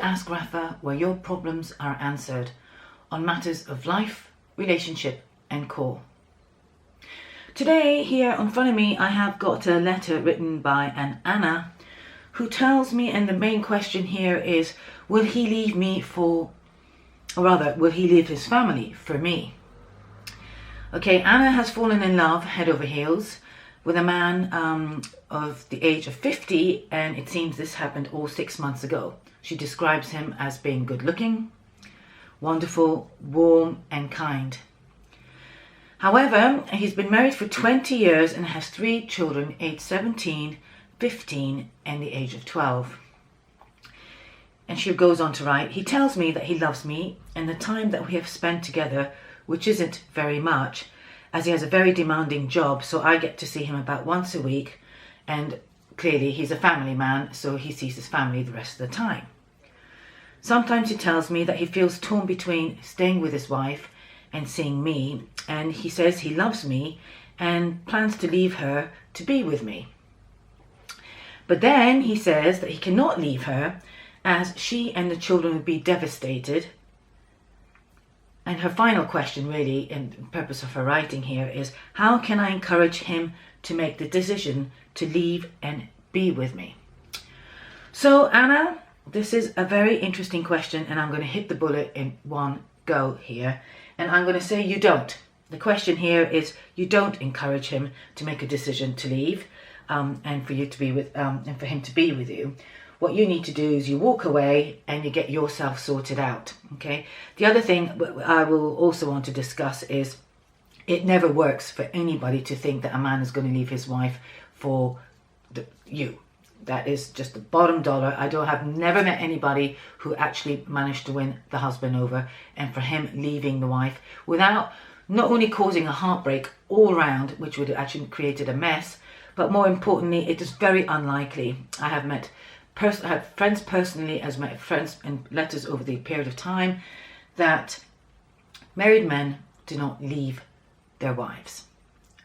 to Ask Rafah, where your problems are answered on matters of life, relationship and core. Today, here in front of me, I have got a letter written by an Anna who tells me, and the main question here is, will he leave me for, or rather, will he leave his family for me? Okay, Anna has fallen in love head over heels with a man of the age of 50, and it seems this happened all 6 months ago. She describes him as being good looking, wonderful, warm and kind. However, he's been married for 20 years and has 3 children aged 17, 15 and the age of 12. And she goes on to write, he tells me that he loves me and the time that we have spent together, which isn't very much, as he has a very demanding job, so I get to see him about once a week, and clearly he's a family man, so he sees his family the rest of the time. Sometimes he tells me that he feels torn between staying with his wife and seeing me, and he says he loves me and plans to leave her to be with me. But then he says that he cannot leave her as she and the children would be devastated. And her final question really, and the purpose of her writing here, is how can I encourage him to make the decision to leave and be with me? So Anna, this is a very interesting question, and I'm going to hit the bullet in one go here. And I'm going to say you don't. The question here is you don't encourage him to make a decision to leave and for you to be with and for him to be with you. What you need to do is you walk away and you get yourself sorted out. Okay. The other thing I will also want to discuss is it never works for anybody to think that a man is going to leave his wife for you. That is just the bottom dollar. Never met anybody who actually managed to win the husband over, and for him leaving the wife without not only causing a heartbreak all round, which would have actually created a mess, but more importantly, it is very unlikely. I have had friends personally, as my friends in letters over the period of time, that married men do not leave their wives.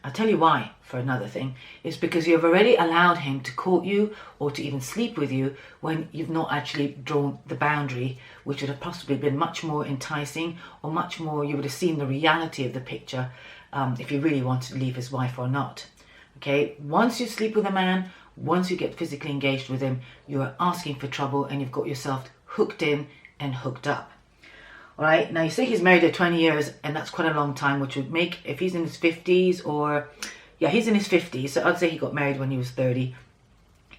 I'll tell you why, for another thing, is because you've already allowed him to court you or to even sleep with you when you've not actually drawn the boundary, which would have possibly been much more enticing, or much more, you would have seen the reality of the picture if you really wanted to leave his wife or not. Okay, once you sleep with a man, once you get physically engaged with him, you are asking for trouble and you've got yourself hooked in and hooked up. All right, now you say he's married at 20 years, and that's quite a long time, which would make, if he's in his 50s he's in his 50s, so I'd say he got married when he was 30.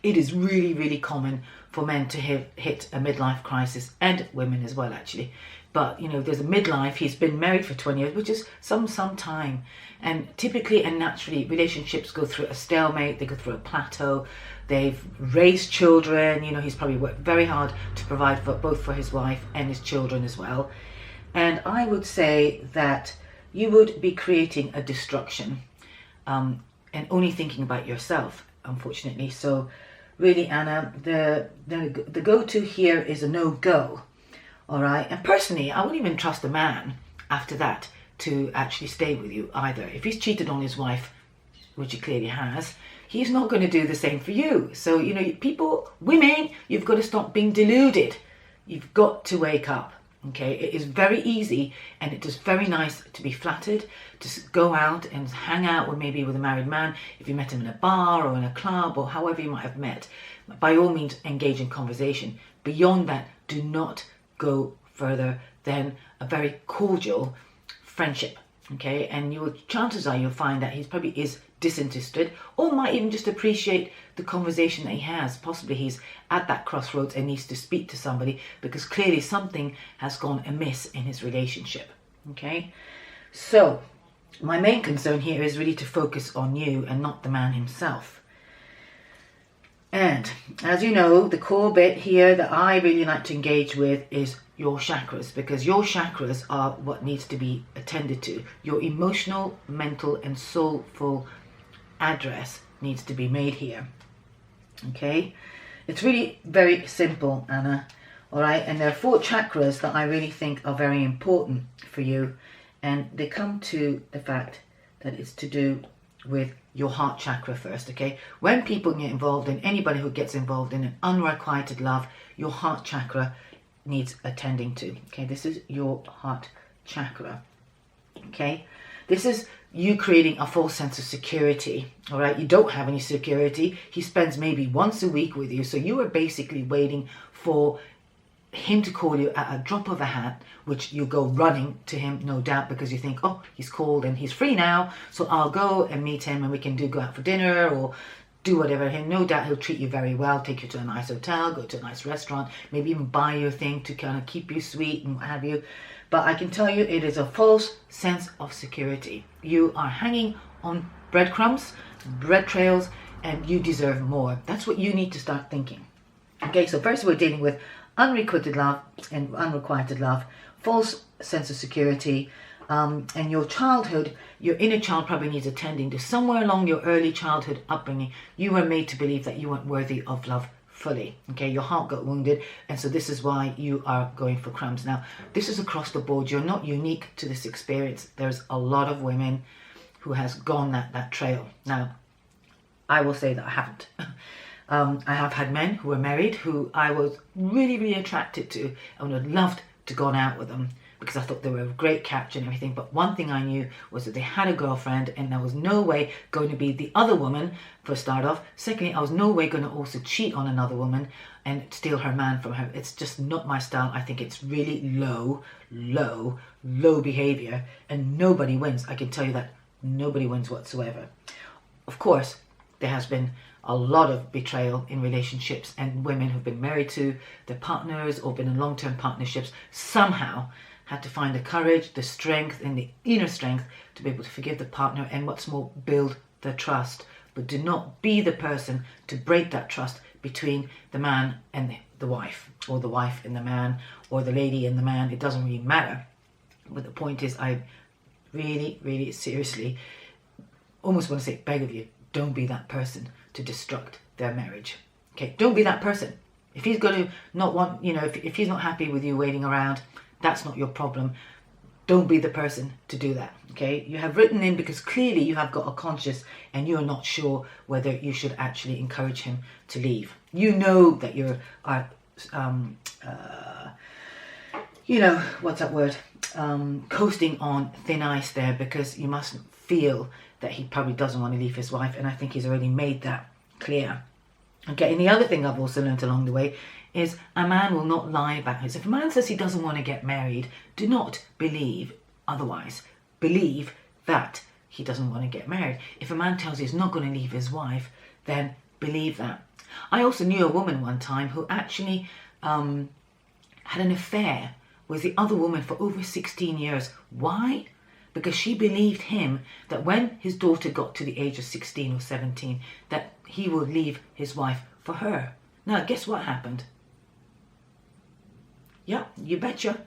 It is really, really common for men to hit a midlife crisis, and women as well, actually. But, you know, there's a midlife, he's been married for 20 years, which is some time. And typically and naturally, relationships go through a stalemate, they go through a plateau. They've raised children, you know, he's probably worked very hard to provide for both for his wife and his children as well. And I would say that you would be creating a destruction and only thinking about yourself, unfortunately. So really, Anna, the go-to here is a no-go. All right. And personally, I wouldn't even trust a man after that to actually stay with you either. If he's cheated on his wife, which he clearly has, he's not going to do the same for you. So, you know, women, you've got to stop being deluded. You've got to wake up. Okay. It is very easy, and it is very nice to be flattered, to go out and hang out with a married man. If you met him in a bar or in a club or however you might have met, by all means, engage in conversation. Beyond that, do not go further than a very cordial friendship. Okay, and chances are you'll find that he probably is disinterested, or might even just appreciate the conversation that he has. Possibly he's at that crossroads and needs to speak to somebody because clearly something has gone amiss in his relationship. Okay, so my main concern here is really to focus on you and not the man himself. And as you know, the core bit here that I really like to engage with is your chakras, because your chakras are what needs to be attended to. Your emotional, mental and soulful address needs to be made here. Okay, it's really very simple, Anna. All right, and there are 4 chakras that I really think are very important for you, and they come to the fact that it's to do with your heart chakra first. Okay, when people get involved in, anybody who gets involved in an unrequited love, your heart chakra needs attending to. Okay, this is your heart chakra. Okay, this is you creating a false sense of security. All right, you don't have any security. He spends maybe once a week with you, so you are basically waiting for him to call you at a drop of a hat, which you go running to him, no doubt, because you think, oh, he's called and he's free now, so I'll go and meet him and we can go out for dinner or do whatever. And no doubt he'll treat you very well, take you to a nice hotel, go to a nice restaurant, maybe even buy you a thing to kind of keep you sweet and what have you. But I can tell you, it is a false sense of security. You are hanging on breadcrumbs, bread trails, and you deserve more. That's what you need to start thinking. Okay, so first we're dealing with unrequited love and unrequited love, false sense of security, and your childhood, your inner child probably needs attending to. Somewhere along your early childhood upbringing, you were made to believe that you weren't worthy of love fully. Okay, your heart got wounded, and so this is why you are going for crumbs. Now, this is across the board. You're not unique to this experience. There's a lot of women who has gone that trail. Now, I will say that I haven't. I have had men who were married who I was really, really attracted to and would have loved to gone out with them because I thought they were a great catch and everything. But one thing I knew was that they had a girlfriend and there was no way going to be the other woman for a start off. Secondly, I was no way going to also cheat on another woman and steal her man from her. It's just not my style. I think it's really low behavior, and nobody wins. I can tell you that nobody wins whatsoever. Of course, there has been a lot of betrayal in relationships, and women who've been married to their partners or been in long-term partnerships somehow had to find the courage, the strength, and the inner strength to be able to forgive the partner and, what's more, build the trust. But do not be the person to break that trust between the man and the wife, or the wife and the man, or the lady and the man. It doesn't really matter. But the point is, I really, really seriously almost want to say, beg of you, don't be that person to destruct their marriage. Okay, don't be that person. If he's going to not want, if he's not happy with you waiting around, that's not your problem. Don't be the person to do that. Okay, you have written in because clearly you have got a conscience and you're not sure whether you should actually encourage him to leave. You know that you're what's that word, coasting on thin ice there, because you mustn't feel that he probably doesn't want to leave his wife, and I think he's already made that clear. Okay, and the other thing I've also learned along the way is a man will not lie about it. If a man says he doesn't want to get married, do not believe otherwise. Believe that he doesn't want to get married. If a man tells you he's not going to leave his wife, then believe that. I also knew a woman one time who actually had an affair with the other woman for over 16 years. Why? Because she believed him that when his daughter got to the age of 16 or 17, that he would leave his wife for her. Now, guess what happened? Yeah, you betcha.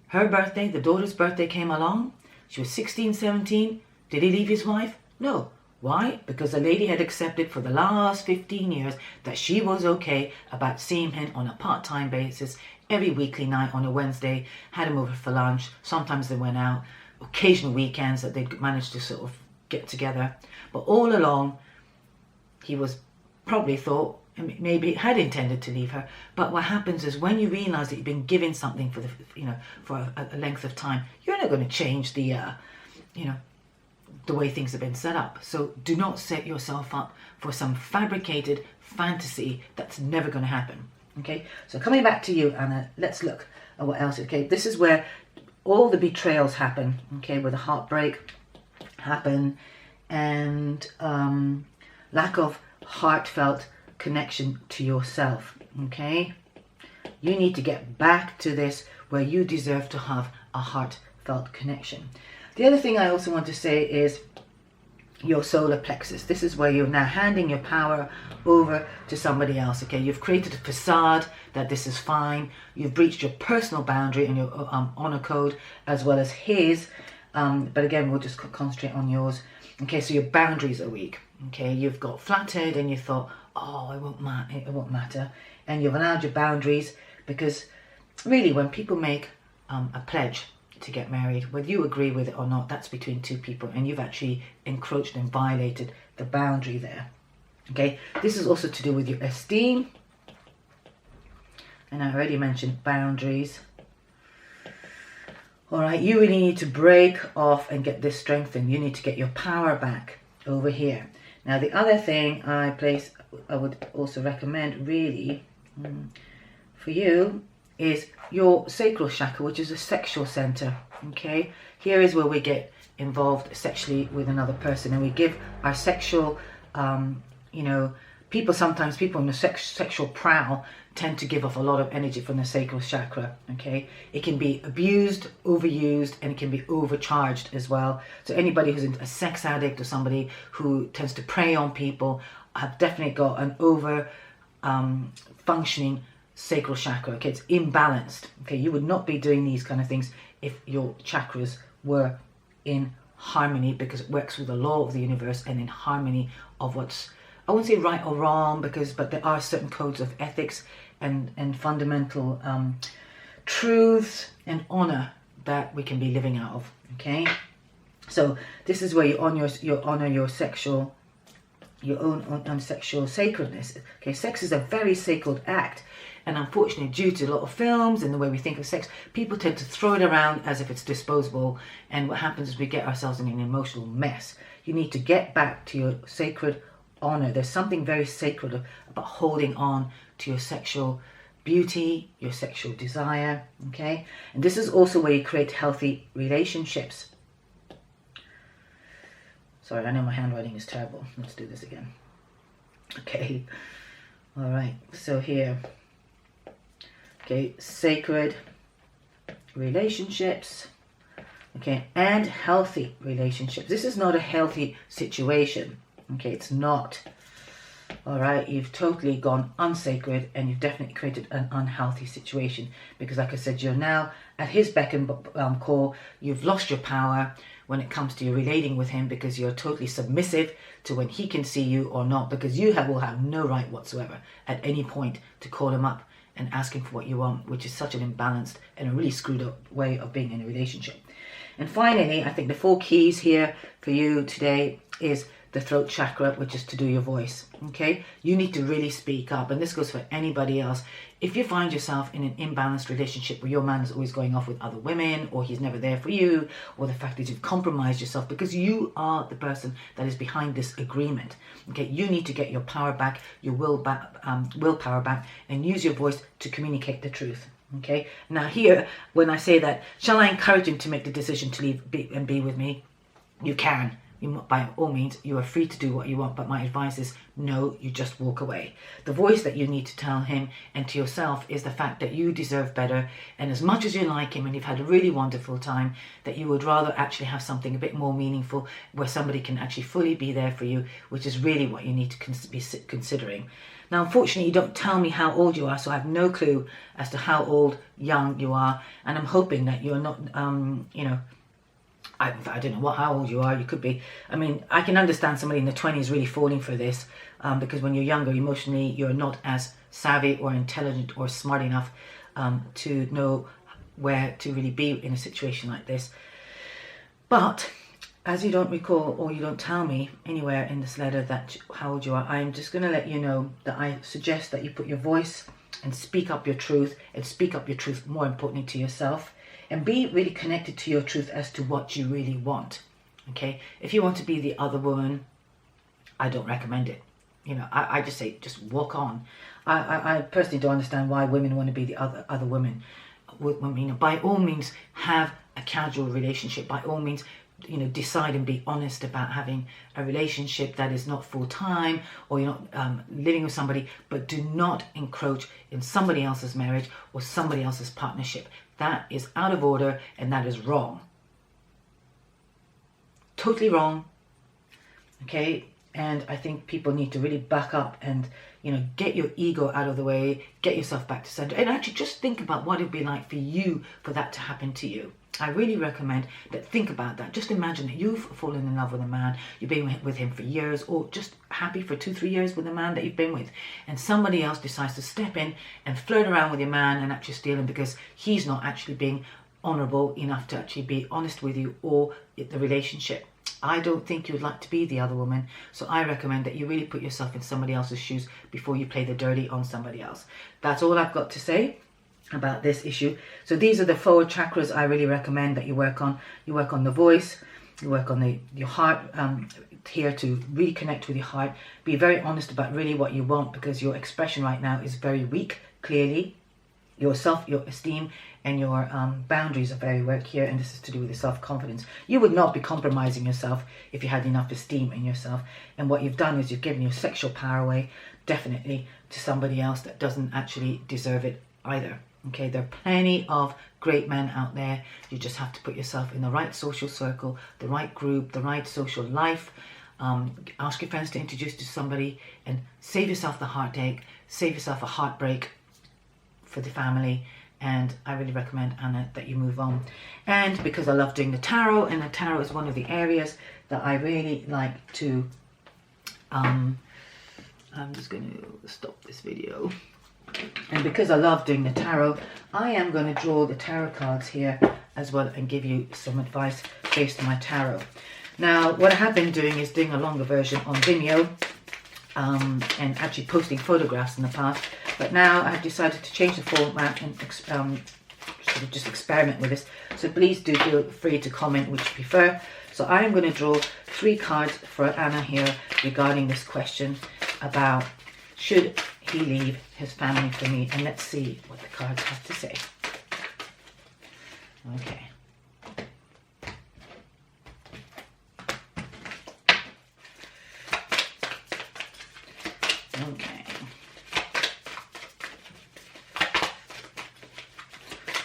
Her birthday, the daughter's birthday came along. She was 16, 17. Did he leave his wife? No. Why? Because the lady had accepted for the last 15 years that she was okay about seeing him on a part-time basis every weekly night on a Wednesday, had him over for lunch. Sometimes they went out, occasional weekends that they'd managed to sort of get together. But all along, he was probably thought, maybe had intended to leave her. But what happens is when you realise that you've been given something for for a length of time, you're not going to change the way things have been set up. So do not set yourself up for some fabricated fantasy that's never going to happen. Okay, so coming back to you, Anna, let's look at what else. Okay, this is where all the betrayals happen. Okay, where the heartbreak happen, and lack of heartfelt connection to yourself. Okay, you need to get back to this where you deserve to have a heartfelt connection. The other thing I also want to say is your solar plexus. This is where you're now handing your power over to somebody else. Okay, you've created a facade that this is fine. You've breached your personal boundary and your honor code as well as his. But again, we'll just concentrate on yours. Okay, so your boundaries are weak. Okay, you've got flattered and you thought, oh, it won't matter, and you've allowed your boundaries, because really, when people make a pledge to get married, whether you agree with it or not, that's between two people, and you've actually encroached and violated the boundary there. Okay, this is also to do with your esteem And I already mentioned boundaries. All right, you really need to break off and get this strengthened. You need to get your power back over here. Now, the other thing I would also recommend really for you is your sacral chakra, which is a sexual center. Okay, here is where we get involved sexually with another person, and we give our sexual, you know, sometimes people in the sexual prowl tend to give off a lot of energy from the sacral chakra. Okay, it can be abused, overused, and it can be overcharged as well. So anybody who's a sex addict or somebody who tends to prey on people have definitely got an over functioning sacral chakra. Okay, it's imbalanced. Okay, you would not be doing these kind of things if your chakras were in harmony, because it works with the law of the universe and in harmony of what's, I wouldn't say right or wrong, but there are certain codes of ethics and fundamental truths and honor that we can be living out of. Okay, so this is where you honor your sexual, your own sexual sacredness. Okay, sex is a very sacred act, and unfortunately, due to a lot of films and the way we think of sex, people tend to throw it around as if it's disposable, and what happens is we get ourselves in an emotional mess. You need to get back to your sacred honor. There's something very sacred about holding on to your sexual beauty, your sexual desire. Okay, and this is also where you create healthy relationships. Sorry, I know my handwriting is terrible. Let's do this again. Okay, all right, so here, okay, sacred relationships, okay, and healthy relationships. This is not a healthy situation. Okay, it's not. All right, you've totally gone unsacred, and you've definitely created an unhealthy situation, because like I said, you're now at his beck and call. You've lost your power when it comes to you relating with him, because you're totally submissive to when he can see you or not, because you will have no right whatsoever at any point to call him up and ask him for what you want, which is such an imbalanced and a really screwed up way of being in a relationship. And finally, I think the 4 keys here for you today is the throat chakra, which is to do your voice. Okay, you need to really speak up, and this goes for anybody else. If you find yourself in an imbalanced relationship where your man is always going off with other women, or he's never there for you, or the fact that you've compromised yourself because you are the person that is behind this agreement, okay, you need to get your power back, your willpower back, and use your voice to communicate the truth. Okay, now here, when I say that, shall I encourage him to make the decision to leave and be with me? You can. By all means, you are free to do what you want, but my advice is no, you just walk away. The voice that you need to tell him and to yourself is the fact that you deserve better, and as much as you like him and you've had a really wonderful time, that you would rather actually have something a bit more meaningful where somebody can actually fully be there for you, which is really what you need to be considering. Now, unfortunately, you don't tell me how old you are, so I have no clue as to how old, young you are, and I'm hoping that you're not, I don't know how old you are. You could be. I mean, I can understand somebody in the 20s really falling for this, because when you're younger, emotionally, you're not as savvy or intelligent or smart enough to know where to really be in a situation like this. But as you don't recall, or you don't tell me anywhere in this letter that how old you are, I'm just going to let you know that I suggest that you put your voice and speak up your truth, and speak up your truth, more importantly, to yourself. And be really connected to your truth as to what you really want. Okay, if you want to be the other woman, I don't recommend it. You know, I just say just walk on. I personally don't understand why women want to be the other women. You know, by all means, have a casual relationship. By all means, you know, decide and be honest about having a relationship that is not full time, or you're not living with somebody, but do not encroach in somebody else's marriage or somebody else's partnership. That is out of order, and that is wrong. Totally wrong. Okay, and I think people need to really back up and, you know, get your ego out of the way, get yourself back to center, and actually just think about what it'd be like for you for that to happen to you. I really recommend that. Think about that. Just imagine that you've fallen in love with a man, you've been with him for years, or just happy for 2-3 years with a man that you've been with, and somebody else decides to step in and flirt around with your man and actually steal him because he's not actually being honorable enough to actually be honest with you or the relationship. I don't think you'd like to be the other woman, so I recommend that you really put yourself in somebody else's shoes before you play the dirty on somebody else. That's all I've got to say. about this issue. So these are the 4 chakras I really recommend that you work on. You work on the voice, you work on your heart, here to really connect with your heart. Be very honest about really what you want, because your expression right now is very weak, clearly. Your esteem and your boundaries are very weak here, and this is to do with your self-confidence. You would not be compromising yourself if you had enough esteem in yourself, and what you've done is you've given your sexual power away, definitely, to somebody else that doesn't actually deserve it either. Okay, there are plenty of great men out there. You just have to put yourself in the right social circle, the right group, the right social life. Ask your friends to introduce you to somebody, and save yourself the heartache, save yourself a heartbreak for the family. And I really recommend, Anna, that you move on. And because I love doing the tarot, and the tarot is one of the areas that I really like to I'm just going to stop this video. And because I love doing the tarot, I am going to draw the tarot cards here as well and give you some advice based on my tarot. Now, what I have been doing is doing a longer version on Vimeo, and actually posting photographs in the past. But now I've decided to change the format and sort of just experiment with this. So please do feel free to comment which you prefer. So I am going to draw 3 cards for Anna here regarding this question about should he leave his family for me, and let's see what the cards have to say. Okay. Okay.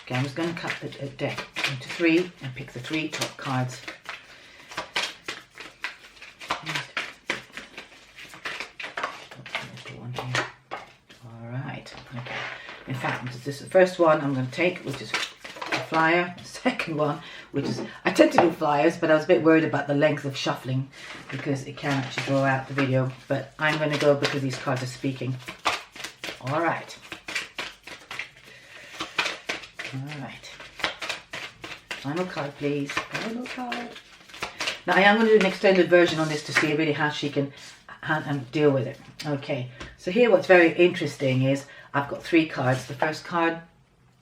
Okay, I'm just going to cut the deck into 3 and pick the 3 top cards. In fact, this is the first one I'm going to take, which is a flyer. The second one, which is, I tend to do flyers, but I was a bit worried about the length of shuffling because it can actually draw out the video. But I'm going to go because these cards are speaking. All right. All right. Final card, please. Final card. Now, I am going to do an extended version on this to see really how she can deal with it. Okay. So here what's very interesting is I've got 3 cards. The first card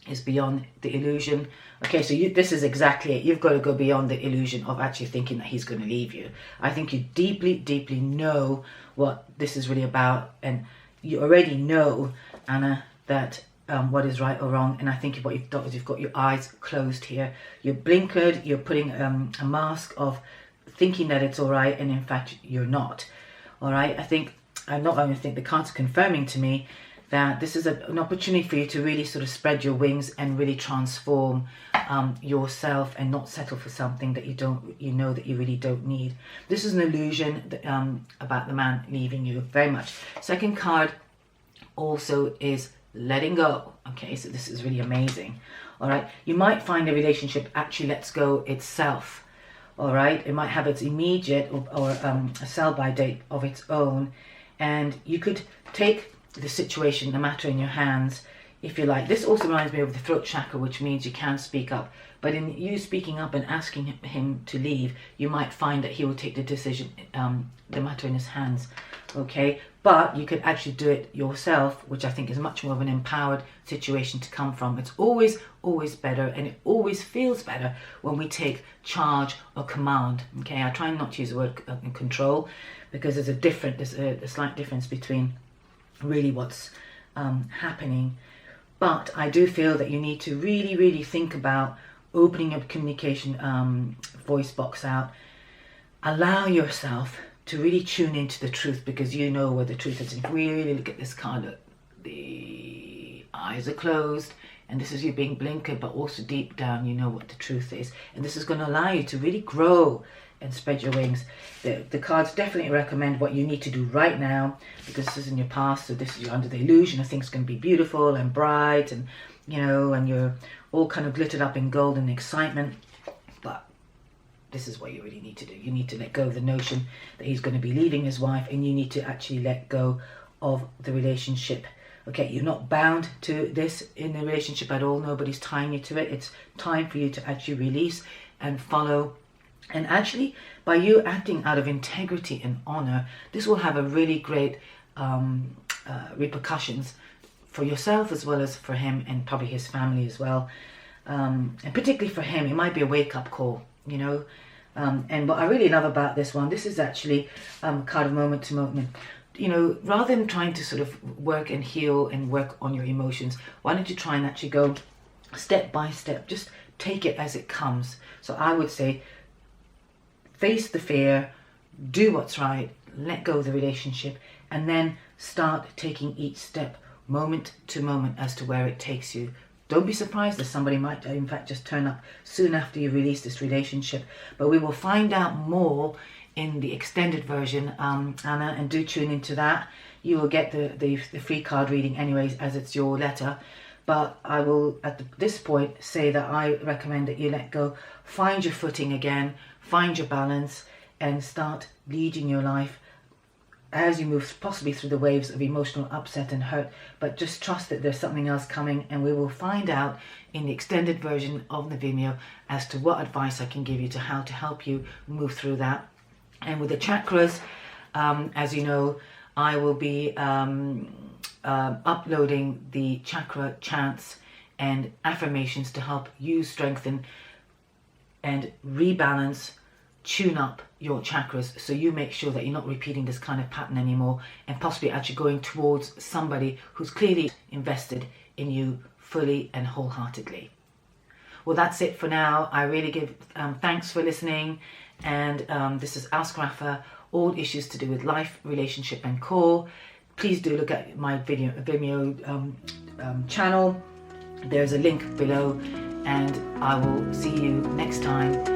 is beyond the illusion. Okay, so this is exactly it. You've got to go beyond the illusion of actually thinking that he's going to leave you. I think you deeply, deeply know what this is really about. And you already know, Anna, that what is right or wrong. And I think what you've done is you've got your eyes closed here. You're blinkered. You're putting a mask of thinking that it's all right. And in fact, you're not. All right, I not only think the cards are confirming to me that this is an opportunity for you to really sort of spread your wings and really transform yourself and not settle for something that you know that you really don't need. This is an illusion that, about the man leaving you, very much. Second card also is letting go. Okay, so this is really amazing. All right, you might find a relationship actually lets go itself. All right, it might have its immediate or a sell-by date of its own, and you could take the situation, the matter in your hands, if you like. This also reminds me of the throat chakra, which means you can speak up. But in you speaking up and asking him to leave, you might find that he will take the decision, the matter in his hands. Okay, but you could actually do it yourself, which I think is much more of an empowered situation to come from. It's always better, and it always feels better when we take charge or command. Okay, I try not to use the word control, because there's a slight difference between really what's happening. But I do feel that you need to really think about opening your communication voice box out. Allow yourself to really tune into the truth, because you know where the truth is. If we really look at this card, the eyes are closed, and this is you being blinkered, but also deep down you know what the truth is, and this is going to allow you to really grow and spread your wings. The cards definitely recommend what you need to do right now, because this is in your past, so this is you're under the illusion of things going to be beautiful and bright, and and you're all kind of glittered up in gold and excitement. But this is what you really need to do. You need to let go of the notion that he's going to be leaving his wife, and you need to actually let go of the relationship. Okay, you're not bound to this in the relationship at all. Nobody's tying you to it. It's time for you to actually release and follow. And actually, by you acting out of integrity and honor, this will have a really great repercussions for yourself as well as for him, and probably his family as well. And particularly for him, it might be a wake-up call, you know. And what I really love about this one, this is actually kind of moment to moment. You know, rather than trying to sort of work and heal and work on your emotions, why don't you try and actually go step by step, just take it as it comes. So I would say, face the fear, do what's right, let go of the relationship, and then start taking each step moment to moment as to where it takes you. Don't be surprised that somebody might in fact just turn up soon after you release this relationship, but we will find out more in the extended version, Anna, and do tune into that. You will get the free card reading anyways, as it's your letter. But I will, at this point, say that I recommend that you let go, find your footing again, find your balance, and start leading your life as you move possibly through the waves of emotional upset and hurt. But just trust that there's something else coming, and we will find out in the extended version of the Vimeo as to what advice I can give you to how to help you move through that. And with the chakras, as you know, I will be uploading the chakra chants and affirmations to help you strengthen and rebalance, tune up your chakras, so you make sure that you're not repeating this kind of pattern anymore, and possibly actually going towards somebody who's clearly invested in you fully and wholeheartedly. Well, that's it for now. I really give thanks for listening, and this is Ask Rafah, all issues to do with life, relationship and core. Please do look at my Vimeo channel. There's a link below, and I will see you next time.